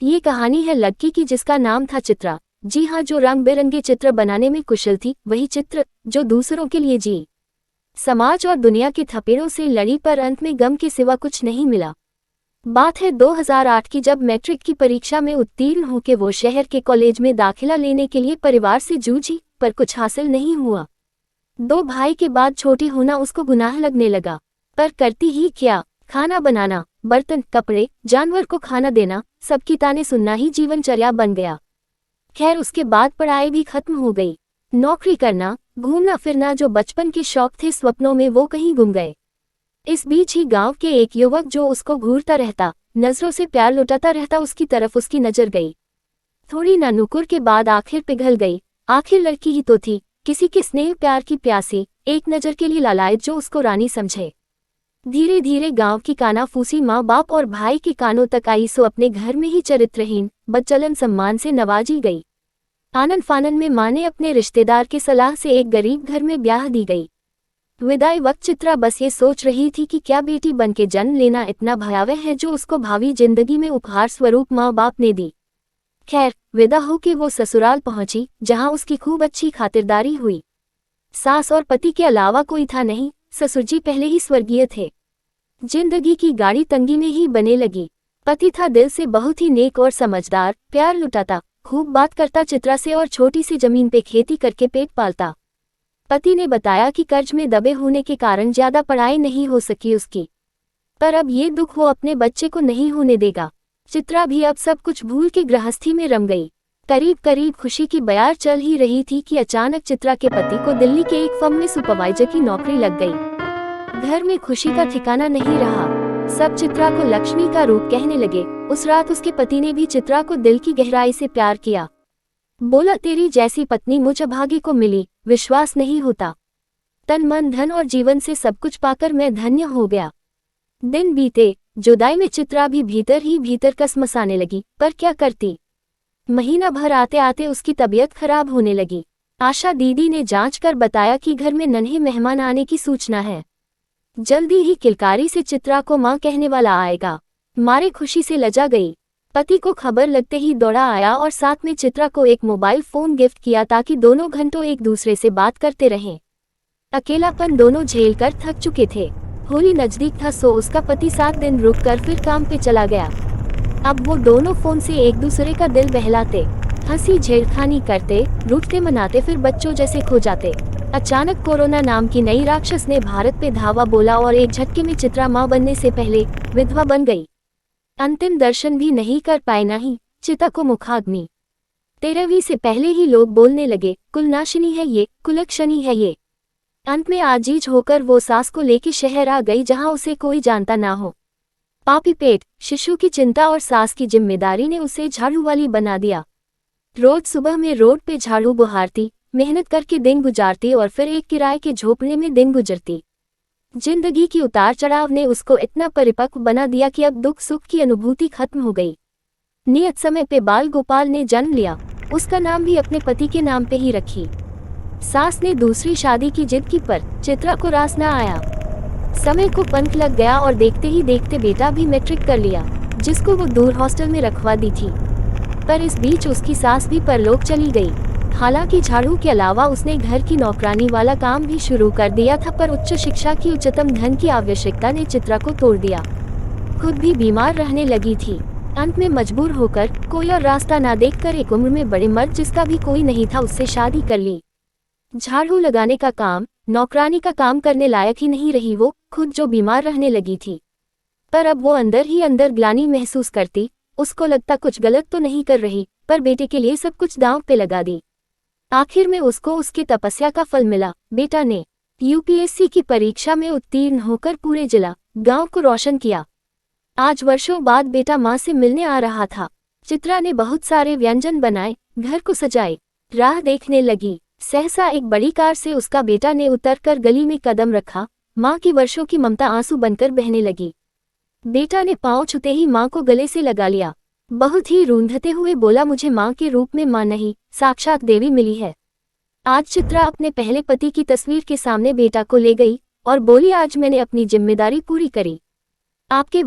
ये कहानी है लड़की की जिसका नाम था चित्रा। जी हाँ, जो रंग बिरंगे चित्र बनाने में कुशल थी, वही चित्र जो दूसरों के लिए जी। समाज और दुनिया के थपेड़ों से लड़ी पर अंत में गम के सिवा कुछ नहीं मिला। बात है 2008 की, जब मैट्रिक की परीक्षा में उत्तीर्ण होकर वो शहर के कॉलेज में दाखिला लेने के लिए परिवार से जूझी, पर कुछ हासिल नहीं हुआ। 2 भाई के बाद छोटी होना उसको गुनाह लगने लगा, पर करती ही क्या। खाना बनाना, बर्तन, कपड़े, जानवर को खाना देना, सबकी ताने सुनना ही जीवनचर्या बन गया। खैर, उसके बाद पढ़ाई भी खत्म हो गई। नौकरी करना, घूमना फिरना, जो बचपन के शौक थे सपनों में, वो कहीं गुम गए। इस बीच ही गांव के एक युवक जो उसको घूरता रहता, नजरों से प्यार लुटाता रहता, उसकी तरफ उसकी नजर गई। थोड़ी ना नुकुर के बाद आखिर पिघल गई। आखिर लड़की ही तो थी, किसी के स्नेह प्यार की प्यासी, एक नजर के लिए लालायत, जो उसको रानी समझे। धीरे धीरे गांव की कानाफूसी माँ बाप और भाई के कानों तक आई, सो अपने घर में ही चरित्रहीन बदचलन सम्मान से नवाजी गई। आनन फानन में माँ ने अपने रिश्तेदार के सलाह से एक गरीब घर में ब्याह दी गई। विदाई वक्त चित्रा बस ये सोच रही थी कि क्या बेटी बनके जन्म लेना इतना भयावह है, जो उसको भावी जिंदगी में उपहार स्वरूप माँ बाप ने दी। खैर, विदा होके वो ससुराल पहुंची, जहां उसकी खूब अच्छी खातिरदारी हुई। सास और पति के अलावा कोई था नहीं, ससुरजी पहले ही स्वर्गीय थे। जिंदगी की गाड़ी तंगी में ही बने लगी। पति था दिल से बहुत ही नेक और समझदार, प्यार लुटाता, खूब बात करता चित्रा से और छोटी सी जमीन पे खेती करके पेट पालता। पति ने बताया कि कर्ज में दबे होने के कारण ज्यादा पढ़ाई नहीं हो सकी उसकी, पर अब ये दुख वो अपने बच्चे को नहीं होने देगा। चित्रा भी अब सब कुछ भूल के गृहस्थी में रम गई। करीब करीब खुशी की बयार चल ही रही थी कि अचानक चित्रा के पति को दिल्ली के एक फर्म में सुपरवाइजर की नौकरी लग गई। घर में खुशी का ठिकाना नहीं रहा। सब चित्रा को लक्ष्मी का रूप कहने लगे। उस रात उसके पति ने भी चित्रा को दिल की गहराई से प्यार किया। बोला, तेरी जैसी पत्नी मुझ अभागे को मिली, विश्वास नहीं होता। तन मन धन और जीवन से सब कुछ पाकर मैं धन्य हो गया। दिन बीते, जुदाई में चित्रा भी भीतर ही भीतर कसमसाने लगी, पर क्या करती। महीना भर आते आते उसकी तबीयत खराब होने लगी। आशा दीदी ने जांच कर बताया कि घर में नन्हे मेहमान आने की सूचना है। जल्दी ही किलकारी से चित्रा को मां कहने वाला आएगा। मारे खुशी से लजा गई। पति को खबर लगते ही दौड़ा आया और साथ में चित्रा को एक मोबाइल फोन गिफ्ट किया, ताकि दोनों घंटों एक दूसरे से बात करते रहें। अकेलापन दोनों झेल कर थक चुके थे। होली नजदीक था, सो उसका पति 7 दिन रुक कर फिर काम पे चला गया। अब वो दोनों फोन से एक दूसरे का दिल बहलाते, हंसी छेड़खानी करते, रूठते मनाते, फिर बच्चों जैसे खो जाते। अचानक कोरोना नाम की नई राक्षस ने भारत पे धावा बोला और एक झटके में चित्रा मां बनने से पहले विधवा बन गई। अंतिम दर्शन भी नहीं कर पाए, ना ही चिता को मुखाग्नि। 13वीं से पहले ही लोग बोलने लगे, कुलनाशिनी है ये, कुलक्षणी है ये। अंत में आजीज होकर वो सास को लेके शहर आ गई, जहां उसे कोई जानता ना हो। पापी पेट, शिशु की चिंता और सास की जिम्मेदारी ने उसे झाड़ू वाली बना दिया। रोज सुबह में रोड पे झाड़ू बुहारती, मेहनत करके दिन गुजारती और फिर एक किराए के झोपड़े में दिन गुजरती। जिंदगी की उतार चढ़ाव ने उसको इतना परिपक्व बना दिया कि अब दुख सुख की अनुभूति खत्म हो गई। नियत समय पे बाल गोपाल ने जन्म लिया। उसका नाम भी अपने पति के नाम पे ही रखी। सास ने दूसरी शादी की जिद की, पर चित्रा को रास न आया। समय को पंख लग गया और देखते ही देखते बेटा भी मैट्रिक कर लिया, जिसको वो दूर हॉस्टल में रखवा दी थी। पर इस बीच उसकी सास भी परलोक चली गई। हालांकि झाड़ू के अलावा उसने घर की नौकरानी वाला काम भी शुरू कर दिया था, पर उच्च शिक्षा की उच्चतम धन की आवश्यकता ने चित्रा को तोड़ दिया। खुद भी बीमार रहने लगी थी। अंत में मजबूर होकर, कोई और रास्ता ना देखकर, एक उम्र में बड़े मर्द जिसका भी कोई नहीं था उससे शादी कर ली। झाड़ू लगाने का काम, नौकरानी का काम करने लायक ही नहीं रही वो खुद, जो बीमार रहने लगी थी। पर अब वो अंदर ही अंदर ग्लानि महसूस करती। उसको लगता कुछ गलत तो नहीं कर रही, पर बेटे के लिए सब कुछ दांव पे लगा दी। आखिर में उसको उसकी तपस्या का फल मिला। बेटा ने यूपीएससी की परीक्षा में उत्तीर्ण होकर पूरे जिला, गांव को रोशन किया। आज वर्षों बाद बेटा मां से मिलने आ रहा था। चित्रा ने बहुत सारे व्यंजन बनाए, घर को सजाए, राह देखने लगी। सहसा एक बड़ी कार से उसका बेटा ने उतरकर गली में कदम रखा। मां की वर्षों की ममता आंसू बनकर बहने लगी। बेटा ने पांव छूते ही मां को गले से लगा लिया। बहुत ही रूंधते हुए बोला, मुझे मां के रूप में मां नहीं, साक्षात देवी मिली है। आज चित्रा अपने पहले पति की तस्वीर के सामने बेटा को ले गई और बोली, आज मैंने अपनी जिम्मेदारी पूरी करी। आपके